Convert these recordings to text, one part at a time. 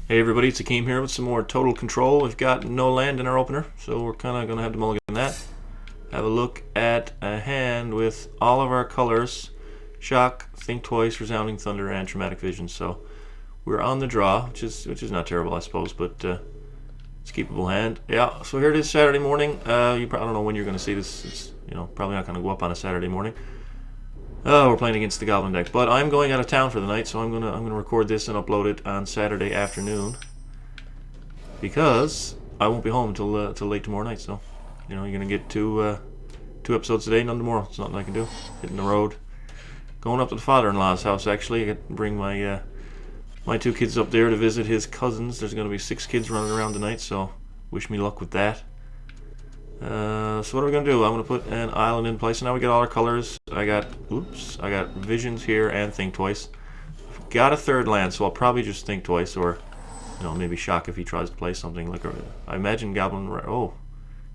Hey everybody, it's Hakeem here with some more Total Control. We've got no land in our opener, so we're kind of going to have to mulligan that. Have a look at a hand with all of our colors: Shock, Think Twice, Resounding Thunder, and Traumatic Vision. So we're on the draw, which is not terrible, I suppose, but it's a keepable hand. Yeah, so here it is, Saturday morning. I don't know when you're going to see this. It's probably not going to go up on a Saturday morning. We're playing against the Goblin deck, but I'm going out of town for the night, so I'm gonna record this and upload it on Saturday afternoon because I won't be home until late tomorrow night. So you're gonna get two episodes today, none tomorrow. It's nothing I can do. Hitting the road, going up to the father-in-law's house. Actually, I get to bring my my two kids up there to visit his cousins. There's gonna be 6 kids running around tonight, so wish me luck with that. So what are we gonna do? I'm gonna put an island in place. So now we got all our colors. I got visions here and Think Twice. I've got a third land, so I'll probably just Think Twice, or maybe Shock if he tries to play something like I imagine Goblin.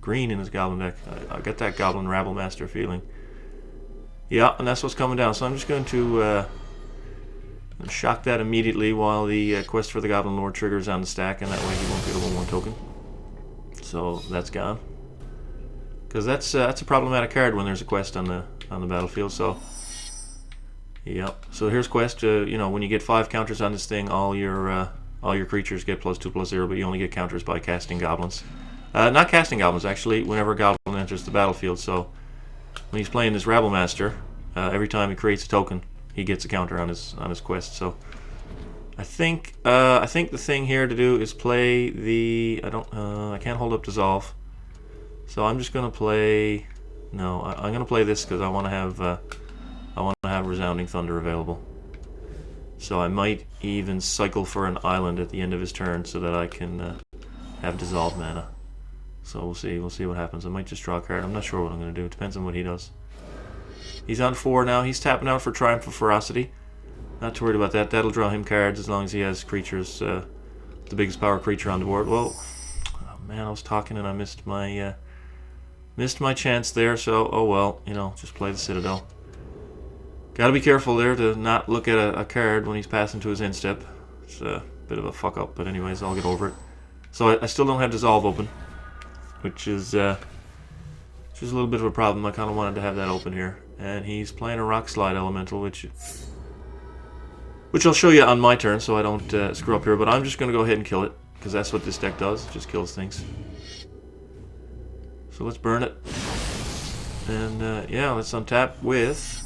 Green in his Goblin deck. I get that Goblin Rabble Master feeling. Yeah, and that's what's coming down. So I'm just going to shock that immediately while the quest for the Goblin Lord triggers on the stack, and that way he won't get a 1/1 token. So that's gone. Because that's a problematic card when there's a quest on the battlefield. So, yep. So here's quest. When you get 5 counters on this thing, all your creatures get +2/+0, but you only get counters by casting goblins. Not casting goblins, actually. Whenever a goblin enters the battlefield. So when he's playing this Rabble Master, every time he creates a token, he gets a counter on his quest. So I think the thing here to do is play the I can't hold up Dissolve. So I'm just gonna play. No, I'm gonna play this because I want to have Resounding Thunder available. So I might even cycle for an island at the end of his turn so that I can have Dissolve mana. So we'll see. We'll see what happens. I might just draw a card. I'm not sure what I'm gonna do. It depends on what he does. He's on 4 now. He's tapping out for Triumph of Ferocity. Not too worried about that. That'll draw him cards as long as he has creatures. The biggest power creature on the board. Well, oh man, I was talking and I missed my chance there, so oh well, just play the Citadel. Gotta be careful there to not look at a card when he's passing to his end step. It's a bit of a fuck up, but anyways, I'll get over it. So I still don't have Dissolve open, which is a little bit of a problem. I kind of wanted to have that open here. And he's playing a Rock Slide Elemental, which I'll show you on my turn so I don't screw up here, but I'm just going to go ahead and kill it, because that's what this deck does. It just kills things. So let's burn it, and yeah, let's untap with.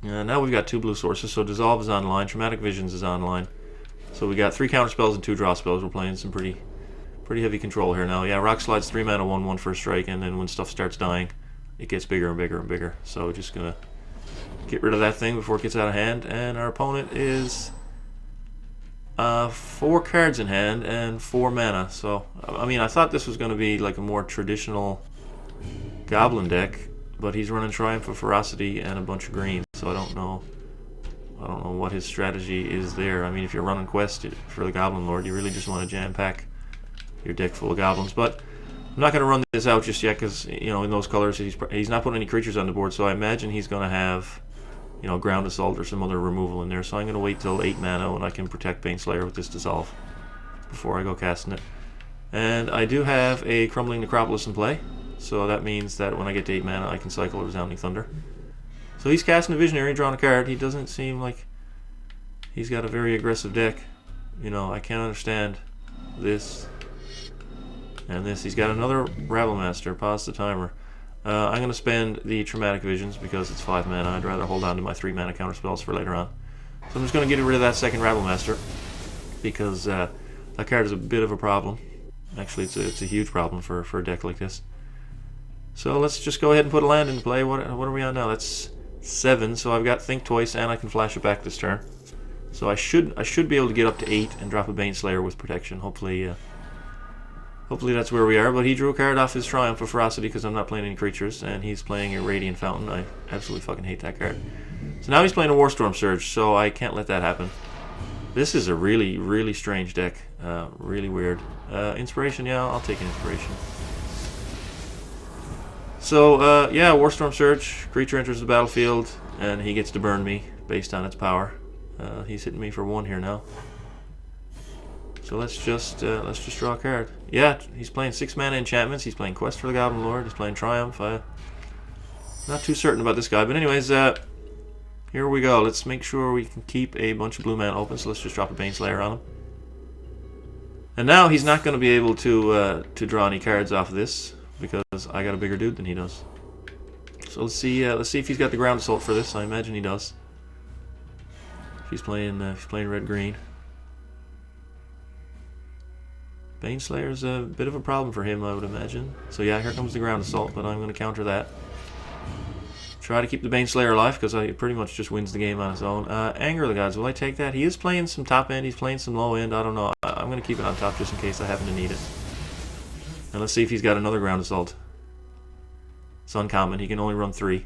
Now we've got 2 blue sources, so Dissolve is online, Traumatic Visions is online. So we got 3 counter spells and 2 draw spells. We're playing some pretty heavy control here now. Yeah, Rock Slide's 3 mana, 1/1 for a strike, and then when stuff starts dying, it gets bigger and bigger and bigger. So we're just gonna get rid of that thing before it gets out of hand. And our opponent is 4 cards in hand and 4 mana. So I mean, I thought this was going to be like a more traditional Goblin deck, but he's running Triumph of Ferocity and a bunch of green. So I don't know what his strategy is there. I mean, if you're running quest for the Goblin Lord, you really just want to jam pack your deck full of goblins. But I'm not going to run this out just yet because in those colors he's not putting any creatures on the board. So I imagine he's going to have Ground Assault or some other removal in there. So I'm going to wait till 8 mana when I can protect Baneslayer with this Dissolve before I go casting it. And I do have a Crumbling Necropolis in play, so that means that when I get to 8 mana I can cycle a Resounding Thunder. So he's casting a Visionary, drawing a card. He doesn't seem like he's got a very aggressive deck. I can't understand this and this. He's got another Rabble Master. Pause the timer. I'm going to spend the Traumatic Visions because it's 5 mana. I'd rather hold on to my 3 mana counter spells for later on. So I'm just going to get rid of that second Rabble Master because that card is a bit of a problem. Actually, it's a huge problem for a deck like this. So let's just go ahead and put a land into play. What are we on now? That's 7. So I've got Think Twice and I can flash it back this turn. So I should be able to get up to 8 and drop a Baneslayer with protection. Hopefully that's where we are, but he drew a card off his Triumph of Ferocity because I'm not playing any creatures, and he's playing a Radiant Fountain. I absolutely fucking hate that card. So now he's playing a Warstorm Surge, so I can't let that happen. This is a really, really strange deck. Really weird. Inspiration, yeah, I'll take an Inspiration. So, yeah, Warstorm Surge. Creature enters the battlefield, and he gets to burn me based on its power. He's hitting me for 1 here now. So let's just draw a card. Yeah, he's playing 6 mana enchantments. He's playing Quest for the Goblin Lord. He's playing Triumph. Not too certain about this guy, but anyways, here we go. Let's make sure we can keep a bunch of blue mana open. So let's just drop a Baneslayer on him. And now he's not going to be able to draw any cards off of this because I got a bigger dude than he does. So let's see if he's got the ground assault for this. I imagine he does. If he's playing red green. Baneslayer's a bit of a problem for him, I would imagine. So yeah, here comes the ground assault, but I'm going to counter that. Try to keep the Baneslayer alive because he pretty much just wins the game on his own. Anger of the Gods, will I take that? He is playing some top end, he's playing some low end, I don't know. I'm going to keep it on top just in case I happen to need it. And let's see if he's got another ground assault. It's uncommon, he can only run 3.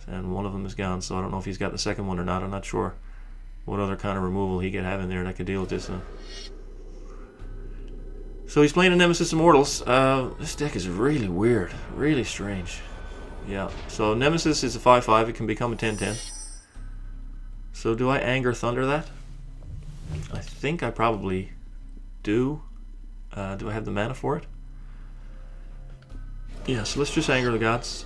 And one of them is gone, so I don't know if he's got the second one or not. I'm not sure what other kind of removal he could have in there that could deal with this. So he's playing a Nemesis Immortals. This deck is really weird, really strange. Yeah, so Nemesis is a 5/5, it can become a 10/10. So do I Anger Thunder that? I think I probably do. Do I have the mana for it? Yeah, so let's just Anger the Gods.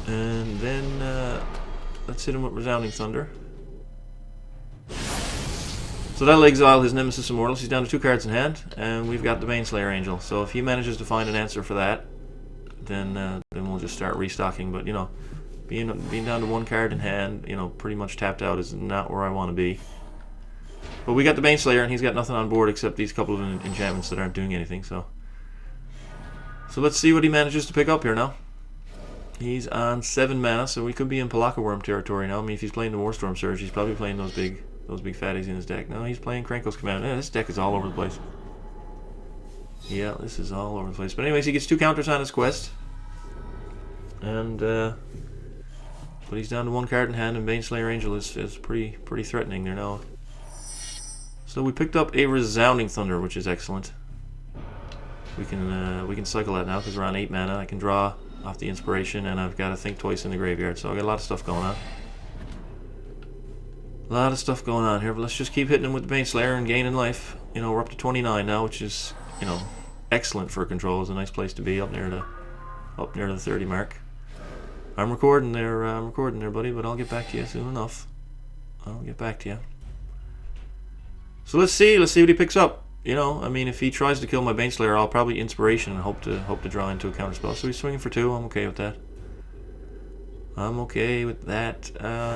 And then let's hit him with Resounding Thunder. So that'll exile his Nemesis Immortals. He's down to 2 cards in hand, and we've got the Baneslayer Angel. So if he manages to find an answer for that, then we'll just start restocking. But you know, being down to 1 card in hand, you know, pretty much tapped out is not where I want to be. But we got the Baneslayer, and he's got nothing on board except these couple of enchantments that aren't doing anything. So let's see what he manages to pick up here now. He's on 7 mana, so we could be in Palaka Worm territory now. I mean, if he's playing the Warstorm Surge, he's probably playing those big fatties in his deck. No, he's playing Krenko's Command. Yeah, this deck is all over the place. Yeah, this is all over the place. But anyways, he gets 2 counters on his quest. And, but he's down to 1 card in hand, and Baneslayer Angel is pretty threatening there now. So we picked up a Resounding Thunder, which is excellent. We can cycle that now because we're on 8 mana. I can draw off the Inspiration, and I've got to think twice in the graveyard, so I got a lot of stuff going on. A lot of stuff going on here, but let's just keep hitting him with the Baneslayer and gaining life. You know, we're up to 29 now, which is, you know, excellent for control. It's a nice place to be, up near the 30 mark. I'm recording there, buddy, but I'll get back to you soon enough. I'll get back to you. So let's see what he picks up. You know, I mean, if he tries to kill my Baneslayer, I'll probably Inspiration and hope to draw into a counterspell. So he's swinging for 2. I'm okay with that. I'm okay with that.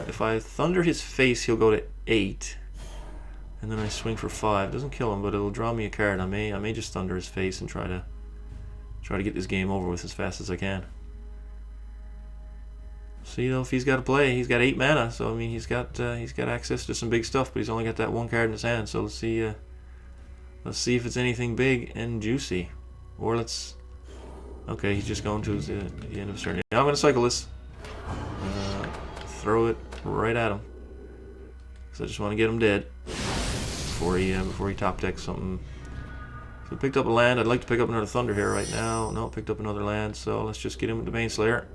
If I Thunder his face, he'll go to 8, and then I swing for 5. Doesn't kill him, but it'll draw me a card. I may just Thunder his face and try to get this game over with as fast as I can. So you know, if he's got to play, he's got 8 mana. So I mean, he's got access to some big stuff, but he's only got that 1 card in his hand. So let's see if it's anything big and juicy, or let's. Okay, he's just going to the end of his turn. Now I'm going to cycle this. Throw it right at him, because I just want to get him dead before he top decks something. So picked up a land. I'd like to pick up another Thunder here right now. No, picked up another land. So let's just get him with the Baneslayer.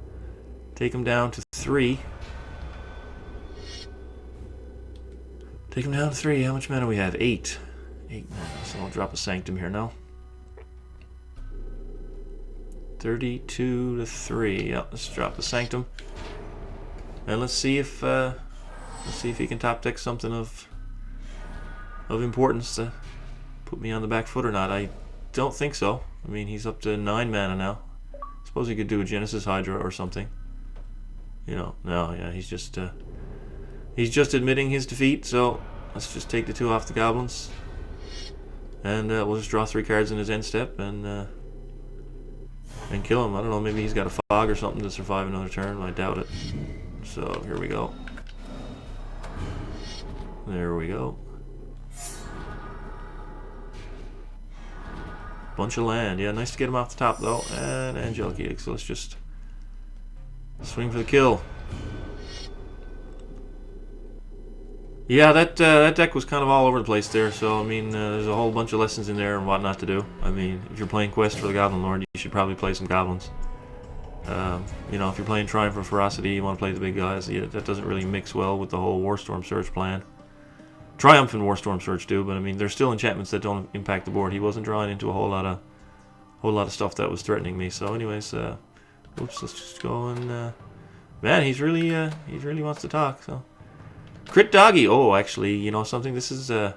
Take him down to 3. Take him down to 3. How much mana we have? 8. 8 mana. So I'll drop a Sanctum here now. 32 to 3. Yeah, let's drop the Sanctum. And let's see if he can top deck something of importance to put me on the back foot or not. I don't think so. I mean, he's up to 9 mana now. Suppose he could do a Genesis Hydra or something. You know, no, yeah, he's just admitting his defeat. So let's just take the 2 off the goblins, and we'll just draw 3 cards in his end step and kill him. I don't know, maybe he's got a fog or something to survive another turn. I doubt it. So here we go. There we go. Bunch of land. Yeah, nice to get him off the top though. And Angelic Edict. So let's just swing for the kill. Yeah, that deck was kind of all over the place there. So I mean, there's a whole bunch of lessons in there and what not to do. I mean, if you're playing Quest for the Goblin Lord, you should probably play some goblins. You know, if you're playing Triumph for Ferocity, you want to play the big guys. Yeah, that doesn't really mix well with the whole Warstorm Surge plan. Triumph and Warstorm Surge do, but I mean, there's still enchantments that don't impact the board. He wasn't drawing into a whole lot of stuff that was threatening me. So, anyways, oops, let's just go and man, he really wants to talk. So, Crit Doggy. Oh, actually, you know something? This is going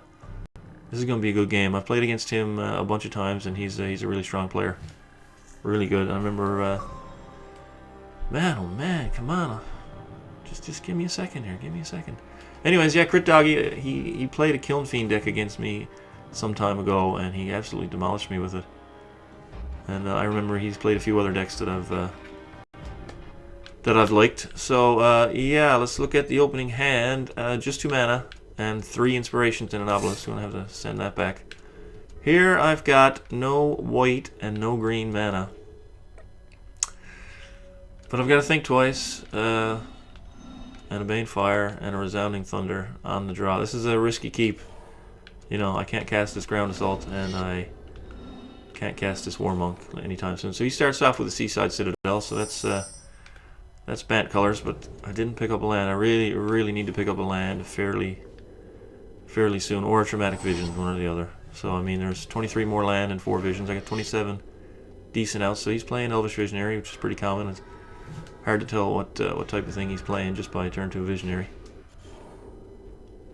to be a good game. I've played against him a bunch of times, and he's a really strong player. Really good. I remember. Man, oh man, come on. Just give me a second here. Give me a second. Anyways, yeah, Crit Doggy, he played a Kiln Fiend deck against me some time ago, and he absolutely demolished me with it. And I remember he's played a few other decks that I've liked. So yeah, let's look at the opening hand. Just 2 mana and 3 inspirations and an obelisk. I'm gonna have to send that back. Here I've got no white and no green mana, but I've got to think twice. And a Banefire and a Resounding Thunder on the draw. This is a risky keep. You know, I can't cast this Ground Assault, and I can't cast this War Monk anytime soon. So he starts off with a Seaside Citadel, so that's Bant colors, but I didn't pick up a land. I really need to pick up a land fairly soon, or a Traumatic Visions, one or the other. So I mean, there's 23 more land and 4 visions. I got 27 decent outs. So he's playing Elvish Visionary, which is pretty common. It's hard to tell what type of thing he's playing just by turn to a Visionary.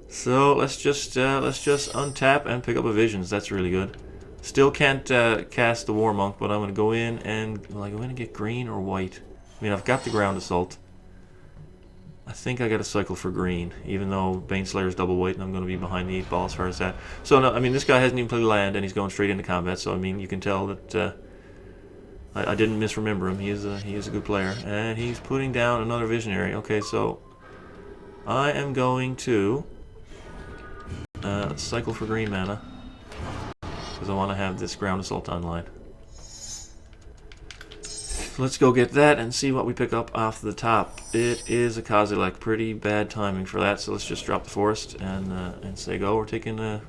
So let's just untap and pick up a Visions. That's really good. Still can't cast the War Monk, but I'm gonna go in and will I go in and get green or white? I mean, I've got the Ground Assault. I think I got to cycle for green, even though Baneslayer's double white, and I'm going to be behind the 8 ball as far as that. So no, I mean, this guy hasn't even played land, and he's going straight into combat. So I mean, you can tell that I didn't misremember him. He is a good player, and he's putting down another Visionary. Okay, so I am going to cycle for green mana because I want to have this Ground Assault online. So let's go get that and see what we pick up off the top. It is a Kozilek. Pretty bad timing for that. So let's just drop the Forest and say go. We're taking going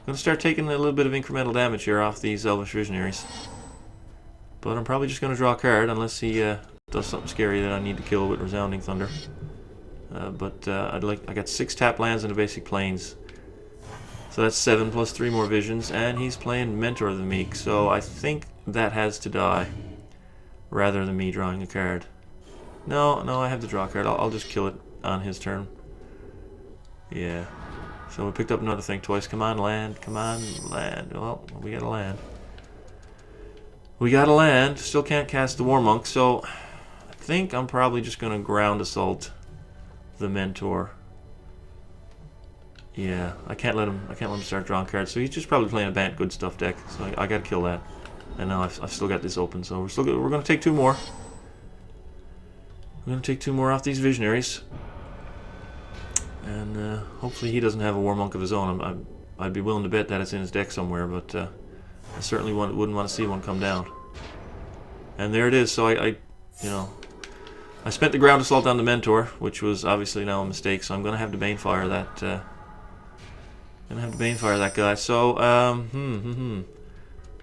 to start taking a little bit of incremental damage here off these Elvish Visionaries. But I'm probably just going to draw a card unless he does something scary that I need to kill with Resounding Thunder. I got 6 tap lands and a basic plains. So that's 7 plus 3 more visions, and he's playing Mentor of the Meek. So I think that has to die, rather than me drawing a card. No, I have to draw a card. I'll just kill it on his turn. Yeah. So we picked up another thing twice. Come on, land. Come on, land. Well, we got a land. We got a land. Still can't cast the War Monk, so I think I'm probably just going to Ground Assault the Mentor. Yeah, I can't let him start drawing cards. So he's just probably playing a Bant good stuff deck. So I got to kill that. And now I've still got this open, so we're going to take 2 more. We're going to take 2 more off these Visionaries. And hopefully he doesn't have a War Monk of his own. I'd be willing to bet that it's in his deck somewhere, but I certainly wouldn't want to see one come down. And there it is. So I spent the Ground Assault on the Mentor, which was obviously now a mistake. So I'm going to have to Banefire that. Guy. So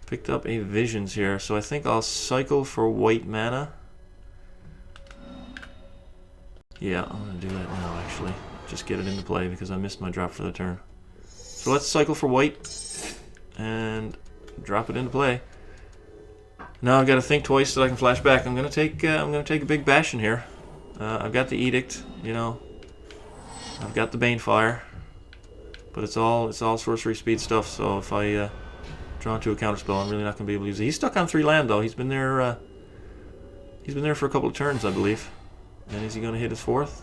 picked up a Visions here, so I think I'll cycle for white mana. Yeah, I'm going to do that now, actually. Just get it into play because I missed my drop for the turn. So let's cycle for white and drop it into play. Now I've got to think twice so I can flash back. I'm going to take a big bash in here. I've got the Edict, you know. I've got the Banefire, but it's all sorcery speed stuff. So if I draw into a counterspell, I'm really not going to be able to use it. He's stuck on 3 land though. He's been there for a couple of turns, I believe. And is he going to hit his 4th?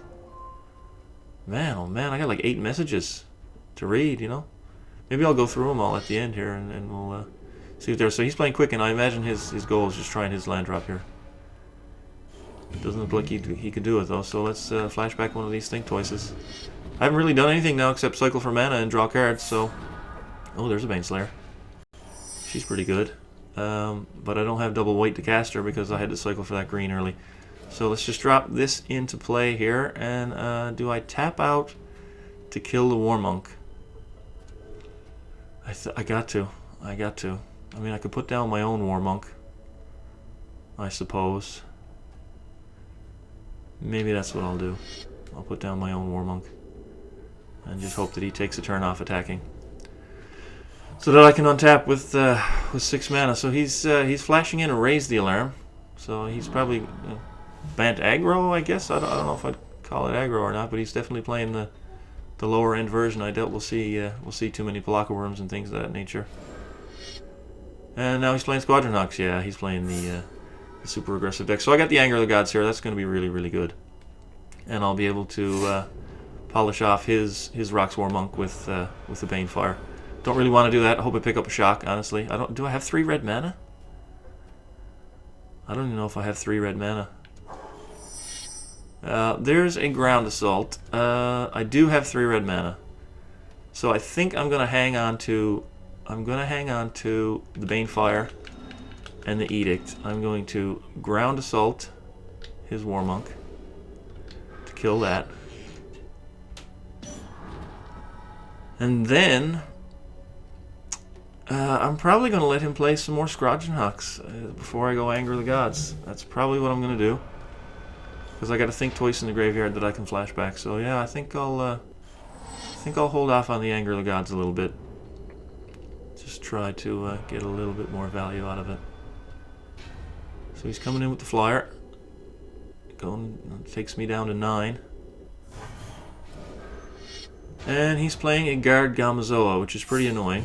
Man, oh man, I got like 8 messages to read, you know. Maybe I'll go through them all at the end here, and we'll see if there's. So he's playing quick, and I imagine his goal is just trying his land drop here. It doesn't look like he could do it though. So let's flash back one of these Think Twices. I haven't really done anything now except cycle for mana and draw cards. So, oh, there's a Baneslayer. She's pretty good, but I don't have double white to cast her because I had to cycle for that green early. So let's just drop this into play here, and do I tap out to kill the War Monk? I got to. I mean, I could put down my own War Monk, I suppose. Maybe that's what I'll do. I'll put down my own War Monk and just hope that he takes a turn off attacking, so that I can untap with 6 mana. So he's flashing in and raise the alarm. So he's probably bant aggro, I guess. I don't know if I'd call it aggro or not, but he's definitely playing the lower end version. I doubt we'll see too many Palaka Worms and things of that nature. And now he's playing Squadron Hawks. Yeah, he's playing the super aggressive deck. So I got the Anger of the Gods here. That's going to be really, really good. And I'll be able to polish off his Roxwar Monk with the Banefire. Don't really want to do that. I hope I pick up a shock, honestly. Do I have 3 red mana? I don't even know if I have 3 red mana. There's a Ground Assault. I do have 3 red mana. So I think I'm gonna hang on to the Banefire and the Edict. I'm going to Ground Assault his War Monk to kill that. And then I'm probably going to let him play some more Squadron Hawks before I go Anger of the Gods. That's probably what I'm going to do, because I got to think twice in the graveyard that I can flash back. So yeah, I think I'll hold off on the Anger of the Gods a little bit. Just try to get a little bit more value out of it. So he's coming in with the flyer. Takes me down to 9. And he's playing a Guard Gamazoa, which is pretty annoying.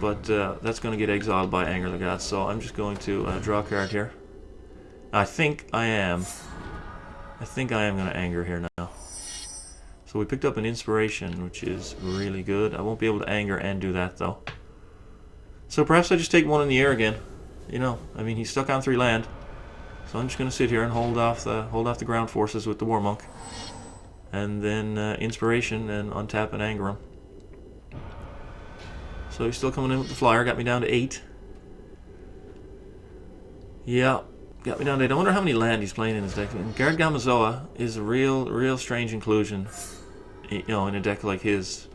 But that's going to get exiled by Anger of the Gods, so I'm just going to draw a card here. I think I am going to Anger here now. So we picked up an Inspiration, which is really good. I won't be able to Anger and do that, though. So perhaps I just take 1 in the air again. You know, I mean, he's stuck on 3 land. So I'm just going to sit here and hold off the ground forces with the War Monk. And then Inspiration and untap and Anger him. So he's still coming in with the flyer. Got me down to 8. Yeah, got me down to 8. I wonder how many land he's playing in his deck. And Guard Gamazoa is a real strange inclusion. You know, in a deck like his.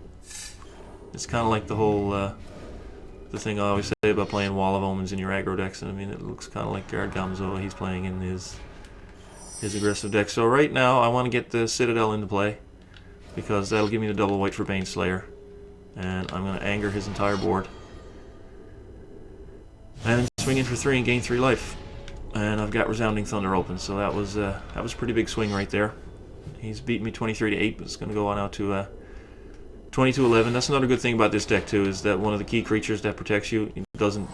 It's kind of like the whole the thing I always say about playing Wall of Omens in your aggro decks. I mean, it looks kind of like Guard Gamazoa he's playing in his aggressive deck. So right now I want to get the Citadel into play, because that'll give me the double white for Baneslayer. And I'm going to Anger his entire board. And swing in for 3 and gain 3 life. And I've got Resounding Thunder open, so that was a pretty big swing right there. He's beaten me 23 to 8, but it's going to go on out to 20-11. That's another good thing about this deck too, is that one of the key creatures that protects you doesn't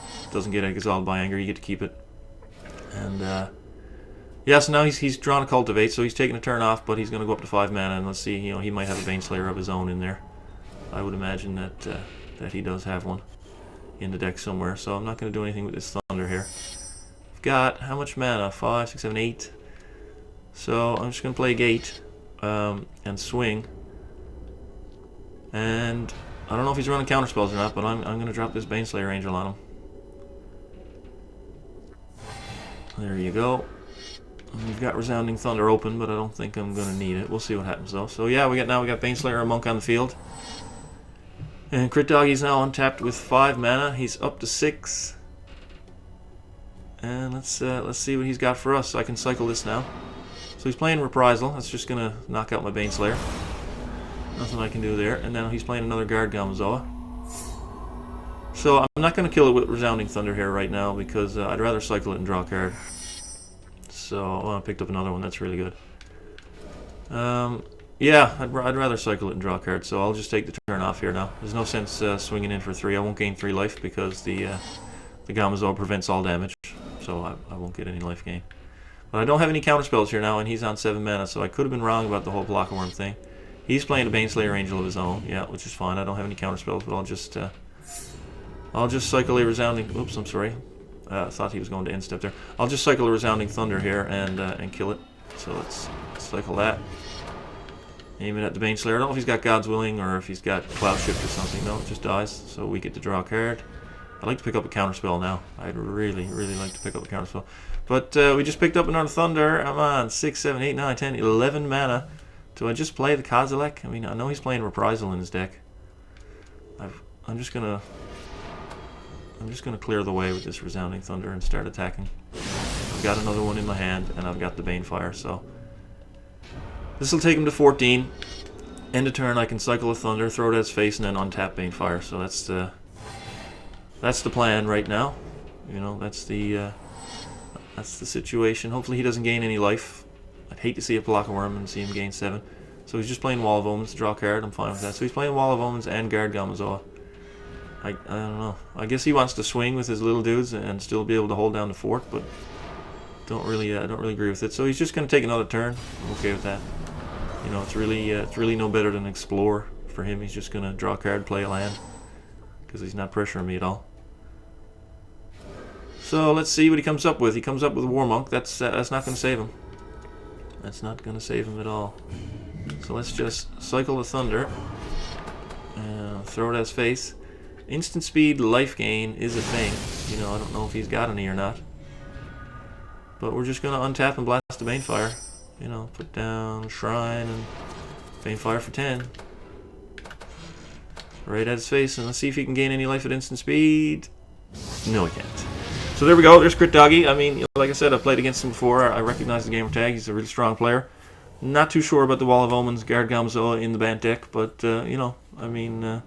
get exiled by Anger. You get to keep it. And yeah, so now he's drawn a Cultivate, so he's taking a turn off, but he's going to go up to 5 mana, and let's see, you know, he might have a Baneslayer of his own in there. I would imagine that he does have one in the deck somewhere, so I'm not going to do anything with this Thunder here. I've got, how much mana? 5, 6, 7, 8. So I'm just going to play Gate and swing. And I don't know if he's running counterspells or not, but I'm going to drop this Baneslayer Angel on him. There you go. We've got Resounding Thunder open, but I don't think I'm going to need it. We'll see what happens though. So yeah, we got Baneslayer and Monk on the field. And Crit Doggy's now untapped with 5 mana. He's up to 6. And let's see what he's got for us. So I can cycle this now. So he's playing Reprisal. That's just going to knock out my Baneslayer. Nothing I can do there. And now he's playing another Guard Gamazoa. So I'm not going to kill it with Resounding Thunder here right now, because I'd rather cycle it and draw a card. So I picked up another one. That's really good. Yeah, I'd rather cycle it and draw a card, so I'll just take the turn off here now. There's no sense swinging in for 3. I won't gain 3 life because the Gamazoa prevents all damage, so I won't get any life gain. But I don't have any counterspells here now, and he's on 7 mana, so I could have been wrong about the whole Palaka Worm thing. He's playing a Baneslayer Angel of his own, yeah, which is fine. I don't have any counterspells, but I'll just cycle a Resounding. Oops, I'm sorry. I thought he was going to end step there. I'll just cycle a Resounding Thunder here and kill it. So let's cycle that. Aim it at the Baneslayer. I don't know if he's got God's Willing or if he's got Cloud Shift or something. No, it just dies. So we get to draw a card. I'd like to pick up a counterspell now. I'd really like to pick up a counterspell. But we just picked up another Thunder. I'm on 6, 7, 8, 9, 10, 11 mana. Do I just play the Kozilek? I mean, I know he's playing Reprisal in his deck. I'm just gonna clear the way with this Resounding Thunder and start attacking. I've got another one in my hand, and I've got the Banefire, so this will take him to 14. end of turn, I can cycle a Thunder, throw it at his face, and then untap Banefire. So that's the plan right now. You know, that's the situation. Hopefully he doesn't gain any life. I'd hate to see a block a worm and see him gain 7. So he's just playing Wall of Omens to draw a card. I'm fine with that. So he's playing Wall of Omens and Guard Gamazoa. I don't know. I guess he wants to swing with his little dudes and still be able to hold down the fort, but I don't really agree with it. So he's just going to take another turn. I'm okay with that. You know, it's really no better than Explore for him. He's just going to draw a card, play a land, because he's not pressuring me at all. So let's see what he comes up with. He comes up with a War Monk. That's not going to save him. That's not going to save him at all. So let's just cycle the Thunder and throw it at his face. Instant speed life gain is a thing. You know, I don't know if he's got any or not. But we're just going to untap and blast the Banefire. You know, put down Shrine and Banefire for 10. Right at his face, and let's see if he can gain any life at instant speed. No, he can't. So there we go. There's Crit Doggy. I mean, like I said, I've played against him before. I recognize the gamer tag. He's a really strong player. Not too sure about the Wall of Omens, Guard Gamazoa in the Bant deck, but, you know, I mean,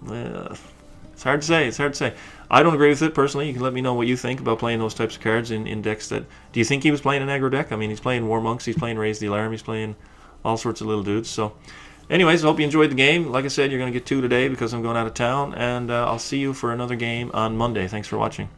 it's hard to say. It's hard to say. I don't agree with it personally. You can let me know what you think about playing those types of cards in decks that. Do you think he was playing an aggro deck? I mean, he's playing War Monks, he's playing Raise the Alarm, he's playing all sorts of little dudes. So, anyways, I hope you enjoyed the game. Like I said, you're going to get 2 today because I'm going out of town, and I'll see you for another game on Monday. Thanks for watching.